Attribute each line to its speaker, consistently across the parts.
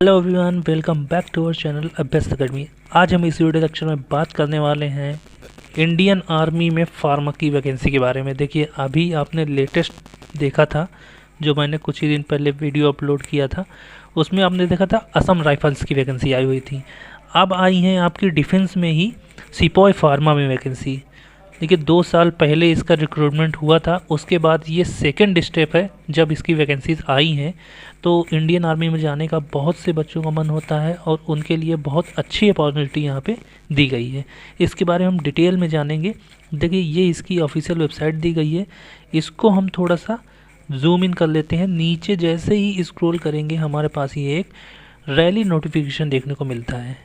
Speaker 1: Hello everyone, welcome back to our channel Abhyast academy. आज हम इस वीडियो लेक्चर में बात करने वाले हैं इंडियन आर्मी में फार्मा की वैकेंसी के बारे में। देखिए, अभी आपने लेटेस्ट देखा था, जो मैंने कुछ ही दिन पहले वीडियो अपलोड किया था, उसमें आपने देखा था असम राइफल्स की वैकेंसी आई हुई थी। अब आई हैं आपकी डिफेंस में ही सिपाही फार्मा में वैकेंसी। देखिए, 2 साल पहले इसका रिक्रूटमेंट हुआ था, उसके बाद ये सेकंड स्टेप है जब इसकी वैकेंसीज आई हैं। तो इंडियन आर्मी में जाने का बहुत से बच्चों का मन होता है और उनके लिए बहुत अच्छी अपॉर्चुनिटी यहाँ पे दी गई है। इसके बारे में हम डिटेल में जानेंगे। देखिए, ये इसकी ऑफिशियल वेबसाइट दी गई है। इसको हम थोड़ा सा जूम इन कर लेते हैं। नीचे जैसे ही स्क्रॉल करेंगे हमारे पास ये एक रैली नोटिफिकेशन देखने को मिलता है।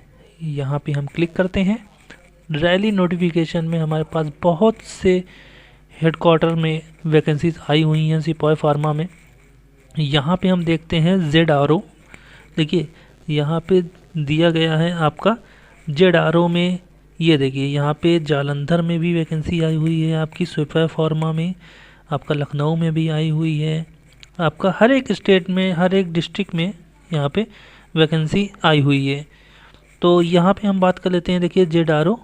Speaker 1: यहाँ पे हम क्लिक करते हैं। रैली नोटिफिकेशन में हमारे पास बहुत से हेडक्वार्टर में वैकेंसीज आई हुई हैं सिपाही फार्मा में। यहाँ पे हम देखते हैं ZRO। देखिए, यहाँ पे दिया गया है आपका ZRO में। ये देखिए, यहाँ पे जालंधर में भी वैकेंसी आई हुई है आपकी सिपाही फार्मा में। आपका लखनऊ में भी आई हुई है। आपका हर एक स्टेट में, हर एक डिस्ट्रिक्ट में यहाँ पे वैकेंसी आई हुई है। तो यहाँ पे हम बात कर लेते हैं। देखिए, ZRO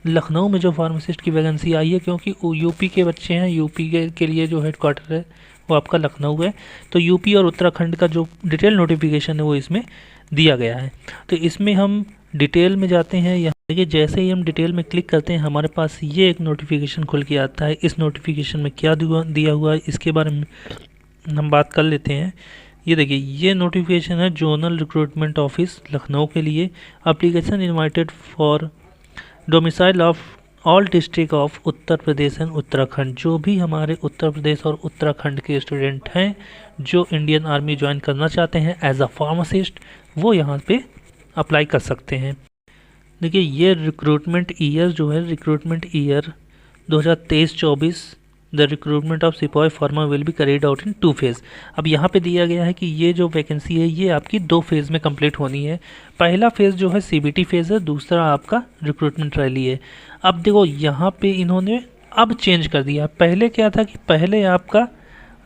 Speaker 1: लखनऊ में जो फार्मासिस्ट की वैकेंसी आई है, क्योंकि यूपी के बच्चे हैं, यूपी के लिए जो हेडक्वार्टर है वो आपका लखनऊ है। तो यूपी और उत्तराखंड का जो डिटेल नोटिफिकेशन है वो इसमें दिया गया है। तो इसमें हम डिटेल में जाते हैं। यहाँ देखिए, जैसे ही हम डिटेल में क्लिक करते हैं हमारे पास ये एक नोटिफिकेशन खुल के आता है। इस नोटिफिकेशन में क्या दिया हुआ है इसके बारे में हम बात कर लेते हैं। ये देखिए, ये नोटिफिकेशन है जोनल रिक्रूटमेंट ऑफिस लखनऊ के लिए। Application invited for domicile of all district of Uttar Pradesh and Uttarakhand. जो भी हमारे उत्तर प्रदेश और उत्तराखंड के स्टूडेंट हैं जो इंडियन आर्मी ज्वाइन करना चाहते हैं एज अ फार्मासिस्ट, वो यहाँ पे अप्लाई कर सकते हैं। देखिए, ये रिक्रूटमेंट ईयर जो है, recruitment year 2023-24, the recruitment of सिपाही pharma will be carried out in 2 phase. अब यहाँ पे दिया गया है कि ये जो वैकेंसी है ये आपकी 2 फेज़ में कंप्लीट होनी है। पहला फेज़ जो है CBT फेज़ है, दूसरा आपका रिक्रूटमेंट रैली है। अब देखो, यहाँ पे इन्होंने अब चेंज कर दिया। पहले क्या था कि पहले आपका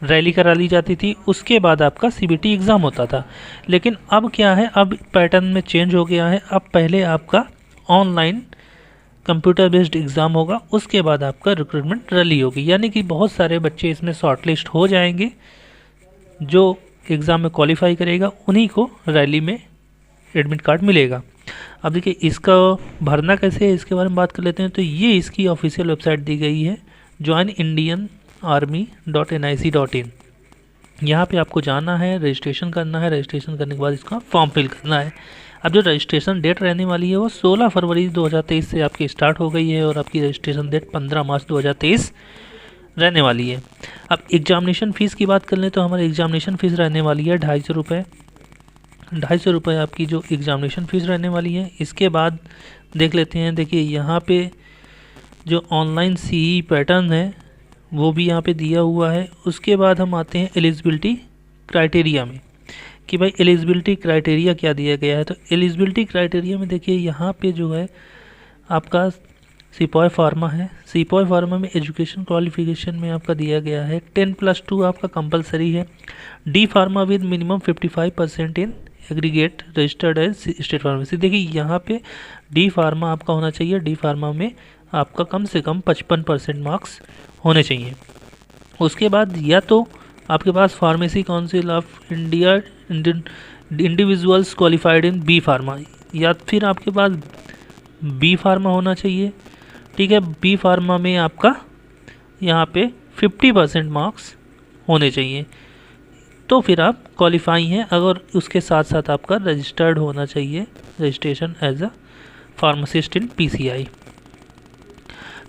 Speaker 1: रैली करा ली जाती थी, उसके बाद आपका CBT एग्ज़ाम होता था। लेकिन अब क्या है, अब पैटर्न में चेंज हो गया है। अब पहले आपका ऑनलाइन कंप्यूटर बेस्ड एग्ज़ाम होगा, उसके बाद आपका रिक्रूटमेंट रैली होगी। यानी कि बहुत सारे बच्चे इसमें शॉर्टलिस्ट हो जाएंगे। जो एग्ज़ाम में क्वालिफाई करेगा उन्हीं को रैली में एडमिट कार्ड मिलेगा। अब देखिए, इसका भरना कैसे है इसके बारे में बात कर लेते हैं। तो ये इसकी ऑफिशियल वेबसाइट दी गई है, joinindianarmy.nic.in। यहाँ पे आपको जाना है, रजिस्ट्रेशन करना है। रजिस्ट्रेशन करने के बाद इसका फॉर्म फिल करना है। अब जो रजिस्ट्रेशन डेट रहने वाली है वो 16 फरवरी 2023 से आपकी स्टार्ट हो गई है और आपकी रजिस्ट्रेशन डेट 15 मार्च 2023 रहने वाली है। अब एग्जामिनेशन फ़ीस की बात कर लें तो हमारी एग्जामिनेशन फ़ीस रहने वाली है 250 रुपये। 250 रुपये आपकी जो एग्जामिनेशन फ़ीस रहने वाली है। इसके बाद देख लेते हैं। देखिए, यहाँ पे जो ऑनलाइन CE पैटर्न है वो भी यहाँ पे दिया हुआ है। उसके बाद हम आते हैं एलिजिबिलिटी क्राइटेरिया में कि भाई एलिजिबिलिटी क्राइटेरिया क्या दिया गया है। तो एलिजिबिलिटी क्राइटेरिया में देखिए, यहाँ पे जो है आपका सिपाही फार्मा है। सिपाही फार्मा में एजुकेशन क्वालिफिकेशन में आपका दिया गया है 10+2 आपका कंपलसरी है। D pharma with minimum 55% in aggregate registered as state pharmacy. देखिए, यहाँ पे डी फार्मा आपका होना चाहिए। डी फार्मा में आपका कम से कम 55% मार्क्स होने चाहिए। उसके बाद या तो आपके पास pharmacy council of India individuals qualified in B pharma, या फिर आपके पास बी फार्मा होना चाहिए। ठीक है, बी फार्मा में आपका यहाँ पे 50% मार्क्स होने चाहिए, तो फिर आप क्वालिफाई हैं। अगर उसके साथ साथ आपका रजिस्टर्ड होना चाहिए, registration as a pharmacist in PCI।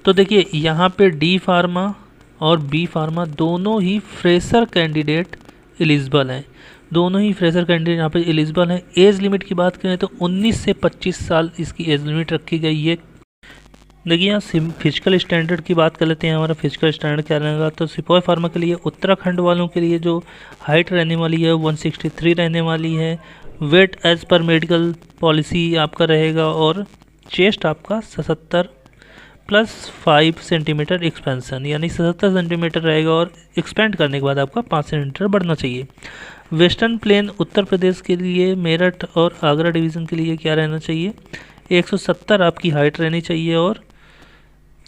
Speaker 1: तो देखिए, यहाँ पे डी फार्मा और बी फार्मा दोनों ही फ्रेशर कैंडिडेट एलिजिबल हैं। दोनों ही फ्रेशर कैंडिडेट यहाँ पे एलिजिबल हैं। एज लिमिट की बात करें तो 19 से 25 साल इसकी एज लिमिट रखी गई है। देखिए, यहाँ फिजिकल स्टैंडर्ड की बात कर लेते हैं। हमारा फिजिकल स्टैंडर्ड क्या रहेगा। तो सिपाही फार्मा के लिए उत्तराखंड वालों के लिए जो हाइट रहने वाली है 163 रहने वाली है। Weight as per medical policy आपका रहेगा और चेस्ट आपका 77 + 5 सेंटीमीटर एक्सपेंसन, यानी 77 सेंटीमीटर रहेगा और एक्सपेंड करने के बाद आपका 5 सेंटीमीटर बढ़ना चाहिए। वेस्टर्न प्लेन उत्तर प्रदेश के लिए मेरठ और आगरा डिवीज़न के लिए क्या रहना चाहिए, 170 आपकी हाइट रहनी चाहिए और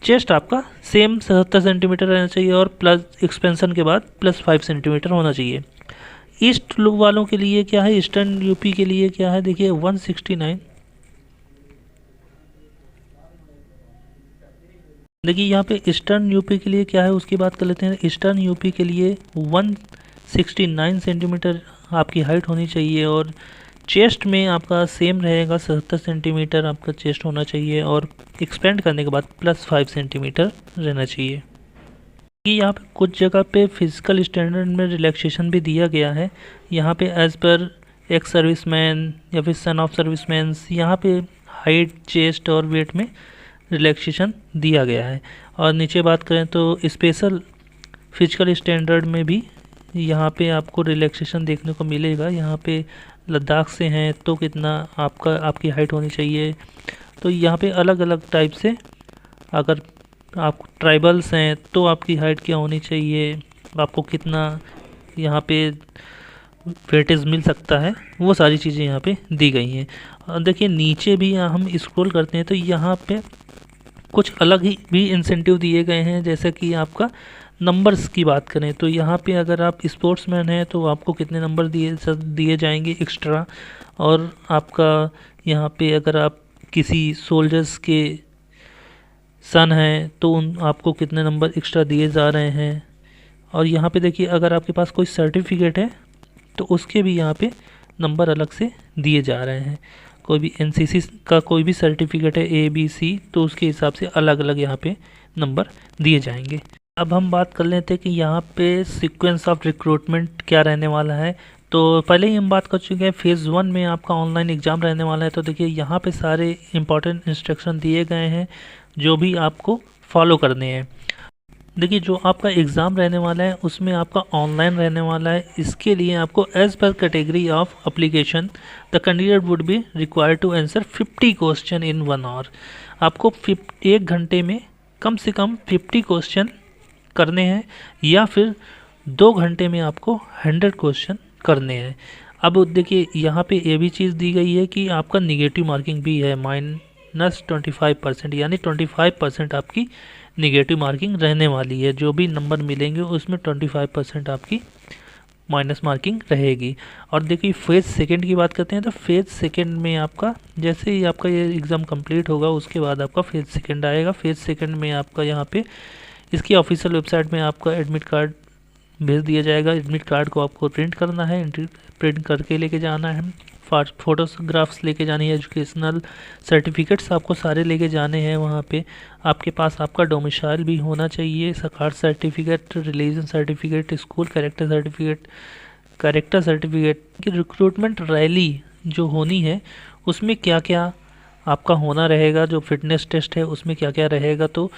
Speaker 1: चेस्ट आपका सेम 77 सेंटीमीटर रहना चाहिए और प्लस एक्सपेंशन के बाद +5 सेंटीमीटर होना चाहिए। ईस्ट वालों के लिए क्या है, ईस्टर्न यूपी के लिए क्या है, देखिए 169, देखिए यहाँ पे ईस्टर्न यूपी के लिए क्या है उसकी बात कर लेते हैं। ईस्टर्न यूपी के लिए 169 सेंटीमीटर आपकी हाइट होनी चाहिए और चेस्ट में आपका सेम रहेगा, 77 सेंटीमीटर आपका चेस्ट होना चाहिए और एक्सपेंड करने के बाद +5 सेंटीमीटर रहना चाहिए। कि यहाँ पे कुछ जगह पे फिजिकल स्टैंडर्ड में रिलैक्सेशन भी दिया गया है। यहाँ पे एज़ पर एक्स सर्विसमैन या फिर सन ऑफ सर्विसमैन, यहाँ पे हाइट, चेस्ट और वेट में रिलैक्सेशन दिया गया है। और नीचे बात करें तो स्पेशल फिजिकल स्टैंडर्ड में भी यहाँ पे आपको रिलैक्सेशन देखने को मिलेगा। यहाँ पे लद्दाख से हैं तो कितना आपकी हाइट होनी चाहिए, तो यहाँ पे अलग अलग टाइप से, अगर आप ट्राइबल्स हैं तो आपकी हाइट क्या होनी चाहिए, आपको कितना यहाँ पे वेटेज मिल सकता है, वो सारी चीज़ें यहाँ पे दी गई हैं। और देखिए नीचे भी हम स्क्रॉल करते हैं तो यहाँ पे कुछ अलग ही भी इंसेंटिव दिए गए हैं। जैसे कि आपका नंबर्स की बात करें तो यहाँ पे अगर आप स्पोर्ट्समैन हैं तो आपको कितने नंबर दिए जाएंगे एक्स्ट्रा, और आपका यहाँ पे अगर आप किसी सोल्जर्स के सन हैं तो आपको कितने नंबर एक्स्ट्रा दिए जा रहे हैं। और यहाँ पे देखिए अगर आपके पास कोई सर्टिफिकेट है तो उसके भी यहाँ पे नंबर अलग से दिए जा रहे हैं। कोई भी एनसीसी का कोई भी सर्टिफिकेट है ABC, तो उसके हिसाब से अलग अलग यहाँ पे नंबर दिए जाएंगे। अब हम बात कर लेते हैं कि यहाँ पे सीक्वेंस ऑफ रिक्रूटमेंट क्या रहने वाला है। तो पहले ही हम बात कर चुके हैं, फेज़ 1 में आपका ऑनलाइन एग्ज़ाम रहने वाला है। तो देखिए यहाँ पे सारे इंपॉर्टेंट इंस्ट्रक्शन दिए गए हैं जो भी आपको फॉलो करने हैं। देखिए जो आपका एग्ज़ाम रहने वाला है उसमें आपका ऑनलाइन रहने वाला है। इसके लिए आपको as per category of application the candidate would be required to answer 50 question in 1 hour. आपको 1 घंटे में कम से कम 50 क्वेश्चन करने हैं या फिर 2 घंटे में आपको 100 क्वेश्चन करने हैं। अब देखिए यहाँ पे ये भी चीज़ दी गई है कि आपका निगेटिव मार्किंग भी है, -25%, यानी 25% आपकी निगेटिव मार्किंग रहने वाली है। जो भी नंबर मिलेंगे उसमें 25% आपकी माइनस मार्किंग रहेगी। और देखिए फेज़ सेकंड की बात करते हैं तो फेज़ सेकंड में आपका जैसे ही आपका ये एग्ज़ाम कंप्लीट होगा उसके बाद आपका फेज़ सेकंड आएगा। फेज़ सेकंड में आपका यहाँ पे इसकी ऑफिशियल वेबसाइट में आपका एडमिट कार्ड भेज दिया जाएगा। एडमिट कार्ड को आपको प्रिंट करना है, प्रिंट करके लेके जाना है, फोटोग्राफ्स लेके जानी है, एजुकेशनल सर्टिफिकेट्स आपको सारे लेके जाने हैं। वहाँ पे आपके पास आपका डोमिसाइल भी होना चाहिए, caste certificate, religion certificate, school character certificate. कि रिक्रूटमेंट रैली जो होनी है उसमें क्या क्या आपका होना रहेगा, जो फिटनेस टेस्ट है उसमें क्या क्या रहेगा। तो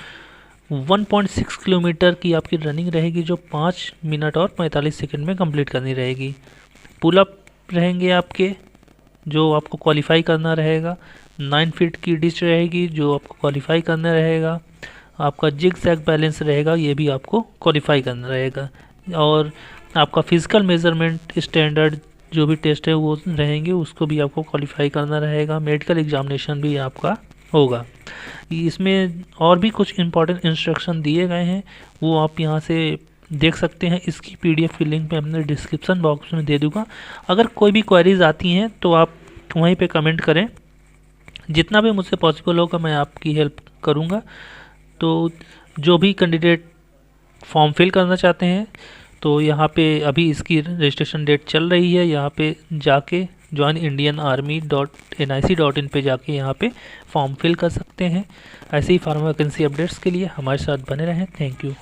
Speaker 1: 1.6 किलोमीटर की आपकी रनिंग रहेगी जो 5 मिनट और 45 सेकंड में कंप्लीट करनी रहेगी। पुलअप रहेंगे आपके जो आपको क्वालिफाई करना रहेगा। 9 फीट की डिश रहेगी जो आपको क्वालिफाई करना रहेगा। आपका जिग जैग बैलेंस रहेगा, ये भी आपको क्वालिफाई करना रहेगा। और आपका फिजिकल मेजरमेंट स्टैंडर्ड जो भी टेस्ट है वो रहेंगे, उसको भी आपको क्वालिफाई करना रहेगा। मेडिकल एग्जामिनेशन भी आपका होगा। इसमें और भी कुछ इंपॉर्टेंट इंस्ट्रक्शन दिए गए हैं, वो आप यहाँ से देख सकते हैं। इसकी PDF की लिंक मैं अपने डिस्क्रिप्शन बॉक्स में दे दूँगा। अगर कोई भी क्वेरीज आती हैं तो आप वहीं पे कमेंट करें, जितना भी मुझसे पॉसिबल होगा मैं आपकी हेल्प करूँगा। तो जो भी कैंडिडेट फॉर्म फिल करना चाहते हैं तो यहाँ पे अभी इसकी रजिस्ट्रेशन डेट चल रही है, यहाँ पे जाके joinindianarmy.nic.in पे जाके यहाँ पे फॉर्म फिल कर सकते हैं। ऐसे ही फार्मा वैकेंसी अपडेट्स के लिए हमारे साथ बने रहें। Thank you.